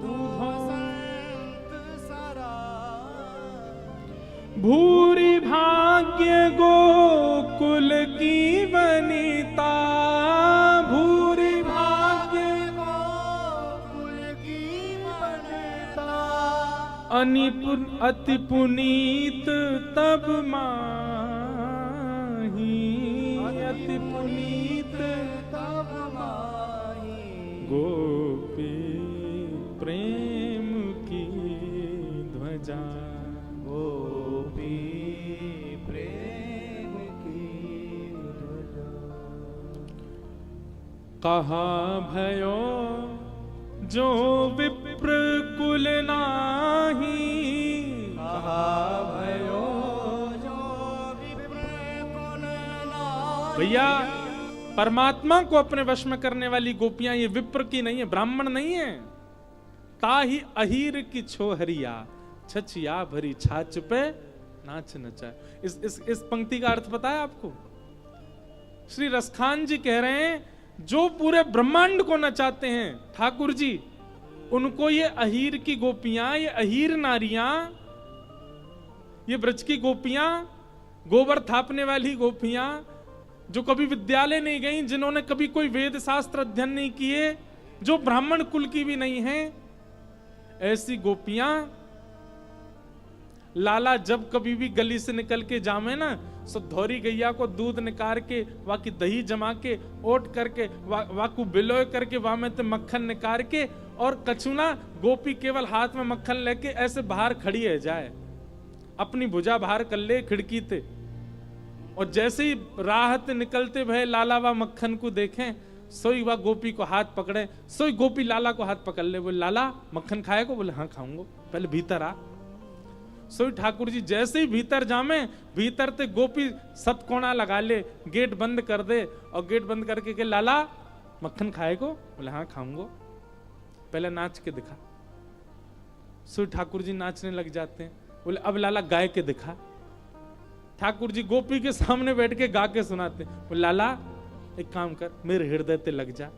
ऊधो भूरि भाग्य गोकुल की वनिता, भूरि भाग्य गोकुल की वनिता, अति पुनीत तब माही, अति पुनीत तब माही, गोपी प्रेम की ध्वजा, गोपी प्रेम की ध्वजा, कहा भयो जो विप्र कुल नाही, कहा भयो जो विप्र कुल नाही। भैया परमात्मा को अपने वश में करने वाली गोपियां ये विप्र की नहीं है, ब्राह्मण नहीं है। ताही अहीर की छोहरिया, छछिया भरी छाछ पे नाच नचाए। इस पंक्ति का अर्थ पता है आपको? श्री रसखान जी कह रहे हैं जो पूरे ब्रह्मांड को नचाते हैं ठाकुर जी, उनको ये अहीर की गोपियां, ये अहीर नारियां, ये ब्रज की गोपियां, गोबर थापने वाली गोपियां, जो कभी विद्यालय नहीं गई, जिन्होंने कभी कोई वेद शास्त्र अध्ययन नहीं किए, जो ब्राह्मण कुल की भी नहीं है, ऐसी गोपियां लाला जब कभी भी गली से निकल के जामे ना, सो धौरी गैया को दूध निकाल के वाकी दही जमा के ओट करके वाकू बिलोय करके वा में तो मक्खन निकाल के, और कछुना गोपी केवल हाथ में मक्खन लेके ऐसे बाहर खड़ी है जाए, अपनी भुजा बाहर कर ले खिड़की ते, और जैसे ही राहत निकलते भय लाला वा मक्खन को देखें, सोई वा गोपी को हाथ पकड़े, सोई गोपी लाला को हाथ पकड़ ले, बोले लाला मक्खन खाएगा? बोले हाँ खाऊंगा, पहले भीतर आ। सोई ठाकुर जी जैसे ही भीतर जामे, भीतर ते गोपी सतकोना लगा ले, गेट बंद कर दे, और गेट बंद करके के लाला मक्खन खाएगो? बोले हाँ खाऊंगा, पहले नाच के दिखा। सोई ठाकुर जी नाचने लग जाते हैं, बोले अब लाला गाय के दिखा। ठाकुर जी गोपी के सामने बैठ के गा के सुनाते, बोले लाला एक काम कर, मेरे हृदय ते लग जा।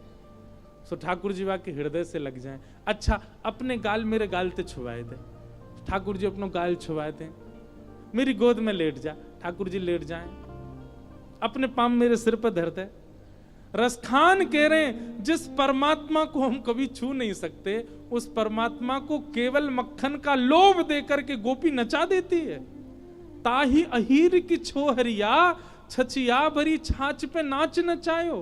सो ठाकुर जी वा के हृदय से लग जाए। अच्छा अपने गाल मेरे गाल ते छुआए दे, ठाकुर जी अपनो गाल छुआए थे, मेरी गोद में लेट जा, ठाकुर जी लेट जाएं, अपने पाम मेरे सिर पर धर दे। रसखान कह रहे हैं जिस परमात्मा को हम कभी छू नहीं सकते, उस परमात्मा को केवल मक्खन का लोभ देकर के गोपी नचा देती है। ताही अहीर की छोहरिया, छछिया भरी छाछ पे नाच नचायो।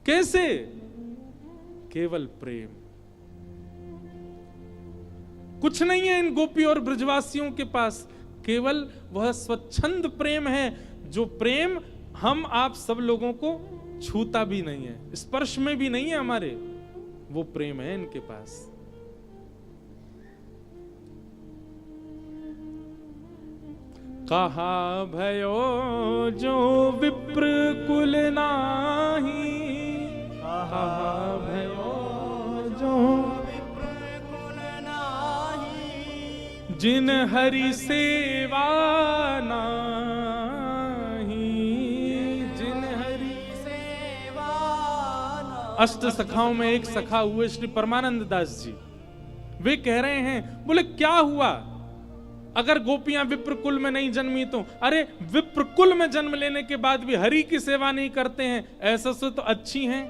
कैसे? केवल प्रेम। कुछ नहीं है इन गोपी और ब्रजवासियों के पास, केवल वह स्वच्छंद प्रेम है, जो प्रेम हम आप सब लोगों को छूता भी नहीं है, स्पर्श में भी नहीं है हमारे, वो प्रेम है इनके पास। कहा भयो जो विप्र कुल नाही, कहा भयो जो जिन हरि सेवा नाही, जिन हरि सेवा नाही। अष्ट सखाओं में एक सखा हुए श्री परमानंद दास जी, वे कह रहे हैं, बोले क्या हुआ अगर गोपियां विप्र कुल में नहीं जन्मी तो? अरे विप्र कुल में जन्म लेने के बाद भी हरि की सेवा नहीं करते हैं, ऐसा से तो अच्छी हैं,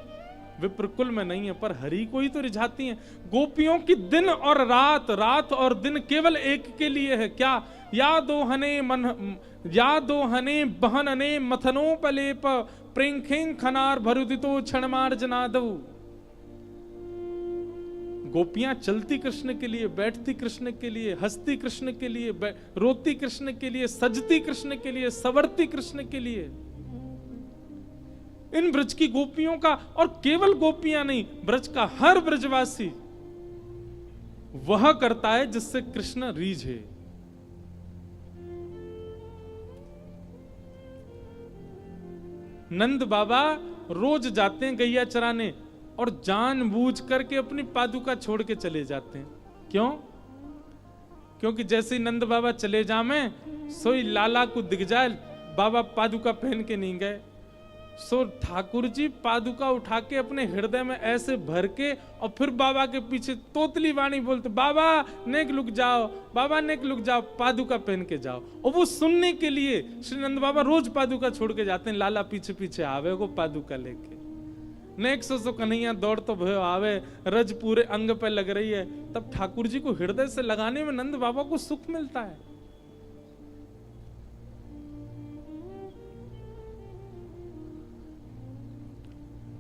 विप्र कुल में नहीं है पर हरि को ही तो रिझाती हैं। गोपियों की दिन और रात, रात और दिन केवल एक के लिए है, क्या? या दो हने बहनने मथनोपलेप प्रेंखें खनार भरुदितो क्षणमार जनादव। गोपियां चलती कृष्ण के लिए, बैठती कृष्ण के लिए, हंसती कृष्ण के लिए, रोती कृष्ण के लिए, सजती कृष्ण के लिए, संवरती कृष्ण के लिए। इन ब्रज की गोपियों का, और केवल गोपियां नहीं, ब्रज का हर ब्रजवासी वह करता है जिससे कृष्ण रीझे। नंद बाबा रोज जाते हैं गैया चराने और जानबूझ करके अपनी पादुका छोड़ के चले जाते हैं। क्यों? क्योंकि जैसे ही नंद बाबा चले जामे सोई लाला को दिख जाए बाबा पादुका पहन के नहीं गए, सो ठाकुर जी पादुका उठा के अपने हृदय में ऐसे भर के और फिर बाबा के पीछे तोतली वाणी बोलते, बाबा नेक लुक जाओ, बाबा नेक लुक जाओ, पादुका पहन के जाओ। और वो सुनने के लिए श्री नंद बाबा रोज पादुका छोड़ के जाते हैं, लाला पीछे पीछे आवे को पादुका लेके। नेक सो कन्हैया दौड़ तो भयो आवे, रज पूरे अंग पे लग रही है। तब ठाकुर जी को हृदय से लगाने में नंद बाबा को सुख मिलता है।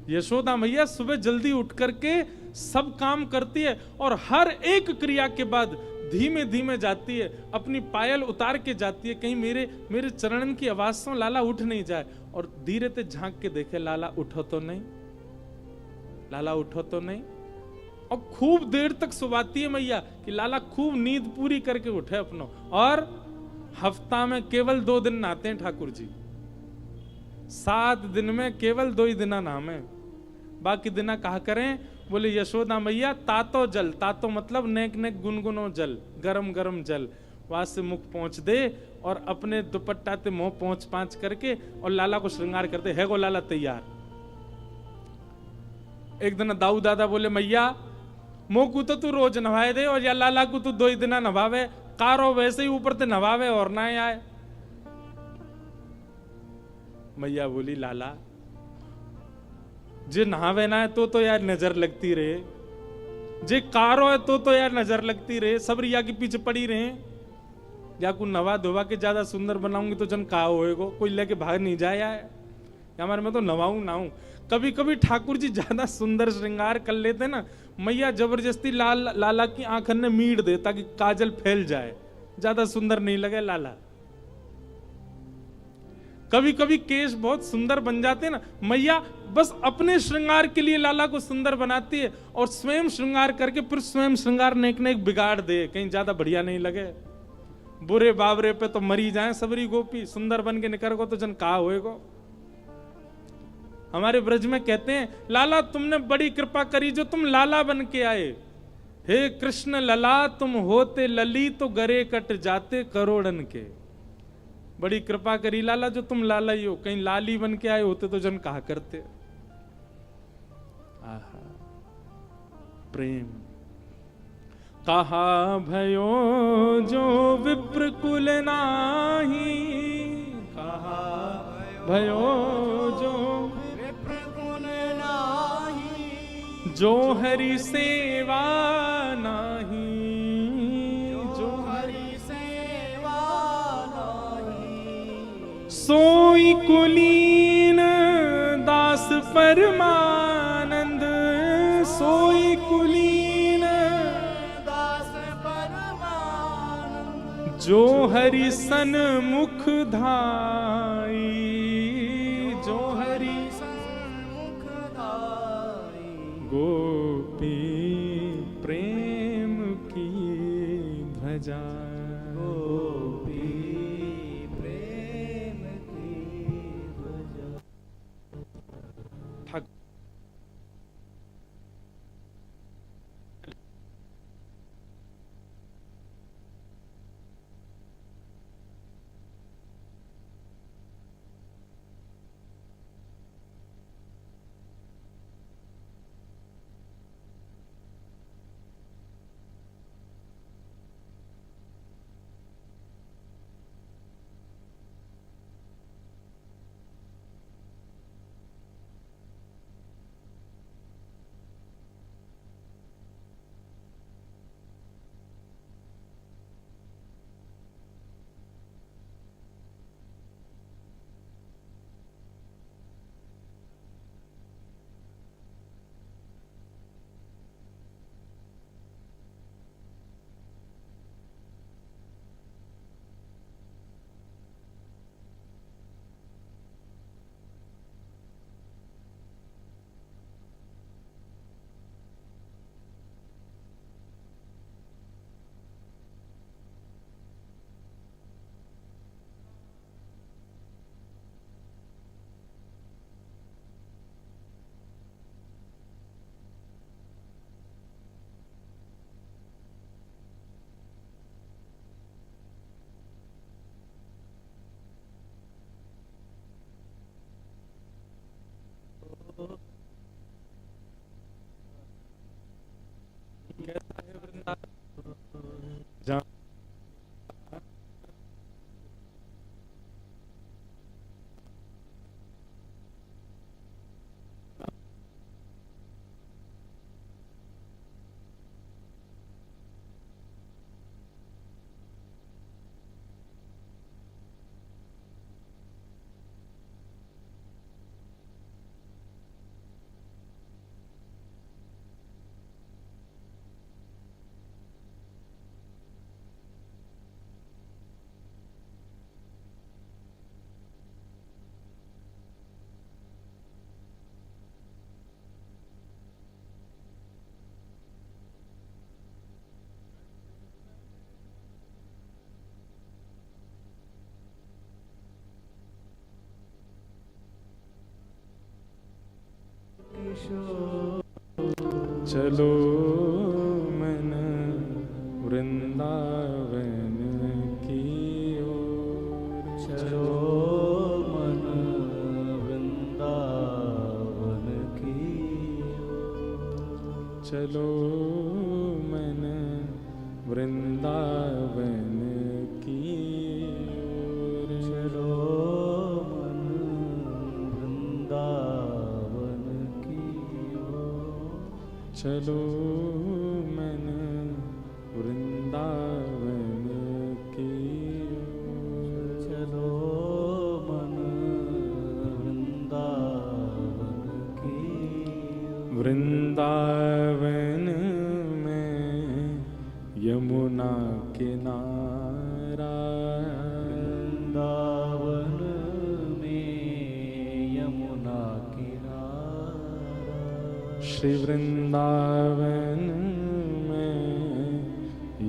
यशोदा मैया सुबह जल्दी उठ करके सब काम करती है और हर एक क्रिया के बाद धीमे धीमे जाती है, अपनी पायल उतार के जाती है, कहीं मेरे चरणन की आवाज से लाला उठ नहीं जाए। और धीरे से झांक के देखे, लाला उठो तो नहीं, लाला उठो तो नहीं। और खूब देर तक सुबाती है मैया कि लाला खूब नींद पूरी करके उठे अपनो। और हफ्ता में केवल 2 दिन नहाते हैं ठाकुर जी, 7 दिन में केवल 2 ही दिना नहामे, बाकी दिना कहा करें। बोले यशोदा मैया तातो जल, तातो मतलब नेक नेक गुनगुनो जल, गरम गरम जल वहां से मुख पहुंच दे और अपने दुपट्टा ते मुंह पहुंच पांच करके और लाला को श्रृंगार करते है गो लाला तैयार। एक दिन दाऊ दादा बोले मैया मुंह को तो तू रोज नवाए दे और या लाला को तू 2 ही दिना नवावे, कारो वैसे ही ऊपर ते नवावे और ना आए। मैया बोली लाला जे नहावे ना है तो यार नजर लगती रहे, जे कारो है तो यार नजर लगती रहे, सब रिया के पीछे पड़ी रहे। या को नवा धोवा के ज्यादा सुंदर बनाऊंगी तो जन कहा होएगो, कोई लेके भाग नहीं जाए यार हमारे में तो नवाऊं ना हूं। कभी कभी ठाकुर जी ज्यादा सुंदर श्रृंगार कर लेते ना, मैया जबरदस्ती लाला की आंखन में मीट दे ताकि काजल फैल जाए, ज्यादा सुंदर नहीं लगे लाला। कभी कभी केश बहुत सुंदर बन जाते ना, मैया बस अपने श्रृंगार के लिए लाला को सुंदर बनाती है और स्वयं श्रृंगार करके फिर स्वयं श्रृंगार नेक नेक बिगाड़ दे, कहीं ज्यादा बढ़िया नहीं लगे। बुरे बाबरे पे तो मरी जाए सबरी गोपी, सुंदर बन के निकर को तो जन कहा होएगो। हमारे ब्रज में कहते हैं लाला तुमने बड़ी कृपा करी जो तुम लाला बन के आए। हे कृष्ण लला तुम होते लली तो गरे कट जाते करोड़न के। बड़ी कृपा करी लाला जो तुम लाला ही हो, कहीं लाली बन के आए होते तो जन कहा करते। आहा प्रेम कहा भयो जो विप्र कुल नाही, कहा भयो जो विप्र कुल नाही, जो हरि सेवा नाही, जो हरि सेवा नाही, सोई कुलीन दास परमानंद, सोई कुलीन दास परमानंद, जो हरि सन्मुख धाई, जो हरि सन्मुख धाई, गोपी प्रेम की ध्वजा, गोपी प्रेम की ध्वजा। ठाकुर किशोर चलो मन वृंदावन की ओर, चलो मन वृंदावन की ओर। चलो मन वृंदावन की ओर, चलो मन वृंदावन की ओर। चलो मन वृंदावन की ओर, चलो मन वृंदावन की ओर। वृंदावन में यमुना किनारा, वृंदावन में यमुना किनारा। श्री वृंदावन में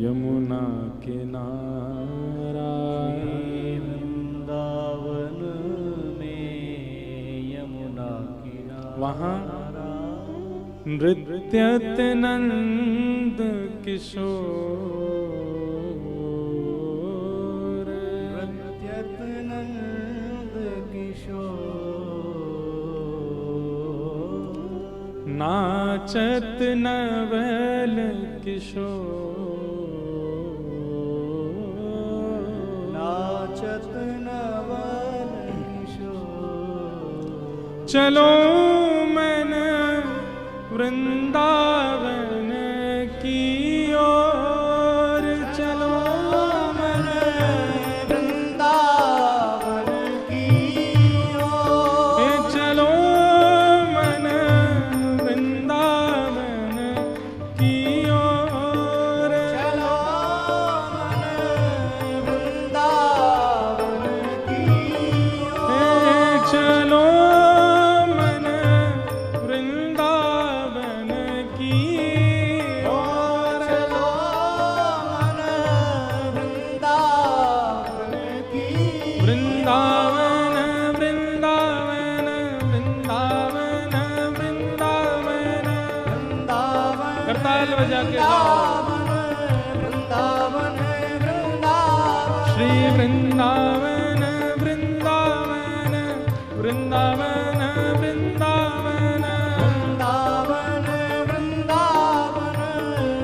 यमुना किनारा, वृंदावन में यमुना किनारा। वहाँ नृत्यत नंद किशोर, नृत्यत नंद किशोर। नाचत नवल किशोर, नाचत नवल किशोर। चलो मन वृंदावन की ओर, चलो मन वृंदावन की ओर। चलो मन वृंदावन की ओर, चलो मन वृंदावन की ओर। चलो मन वृंदावन की ओर, चलो मन वृंदावन की वृंदावन वृंदावन वृंदावन वृंदावन, वृंदावन करताल बजा के गाओ। वृंदावन वृंदावन श्री वृंदावन वृंदावन वृंदावन वृंदावन, वृंदावन वृंदावन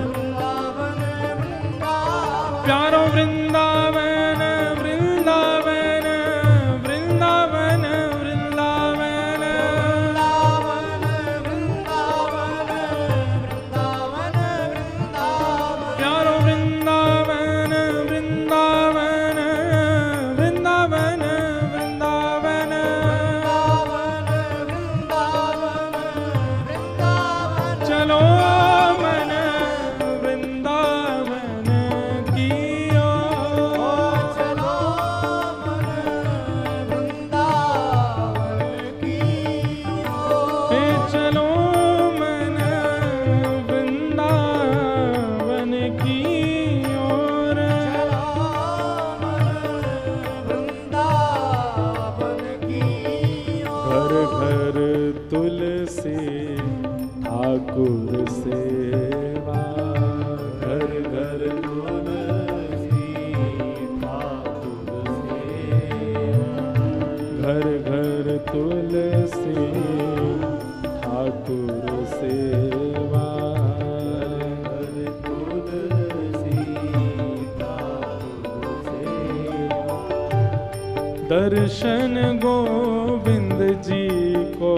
वृंदावन वृंदावन। प्यारो वृंदावन वृंदावन वृंदावन वृंदावन, प्यारो वृंदावन वृंदावन वृंदावन वृंदावन, चलो मन वृंदावन की ओर, चलो मन वृंदावन की ओर। चलो मन वृंदावन की ओर, वृंदावन की घर घर तुलसी ठाकुर सेवा, घर घर तुलसी ठाकुर सेवा। घर घर तुलसी ठाकुर सेवा, घर तुलसी ठाकुर सेवा। दर्शन गोविंद जी को,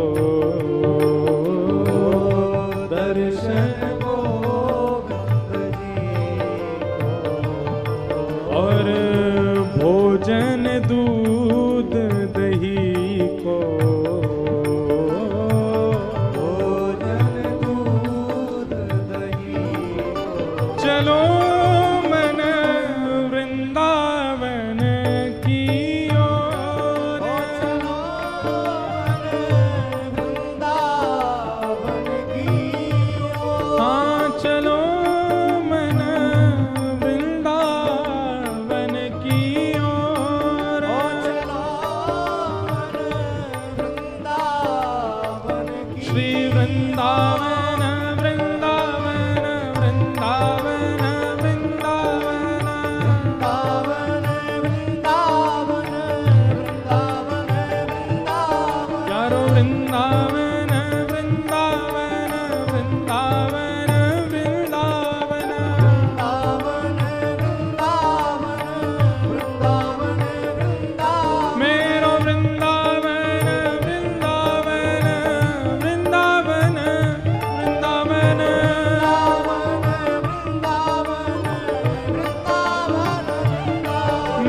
दर्शन गोविंद जी को। और भोजन दूध दही को, भोजन दूध दही को। चलो मन वृंदावन की ओर, चलो मन वृंदावन की ओर। वृंदावन वृंदावन मेरो वृंदावन वृंदावन वृंदावन वृंदावन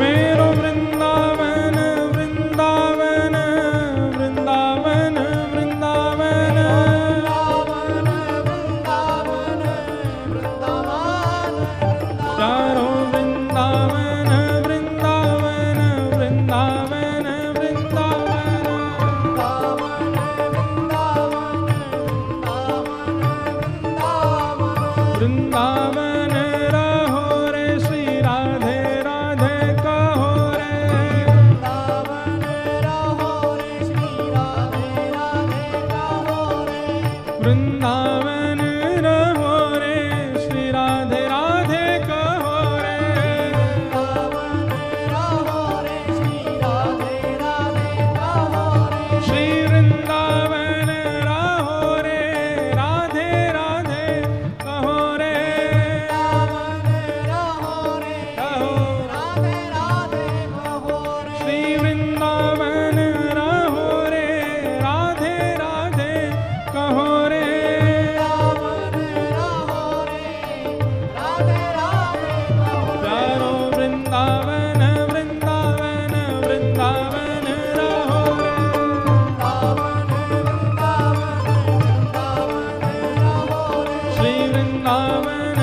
मेरो वृंदावन वृंदावन वृंदावन वृंदावन चारों वृंदावन वृंदावन वृंदावन वृंदावन रहो रे श्री राधे राधे कहो रे वृंदावन रहो रे श्री राधे राधे कहो रे श्री वृंदावन रहो रे राधे राधे कहो रे श्री वृंदावन रहो रे राधे राधे कहो रे चारों वृंदावन वृंदावन वृंदावन रहो रे श्री वृंदावन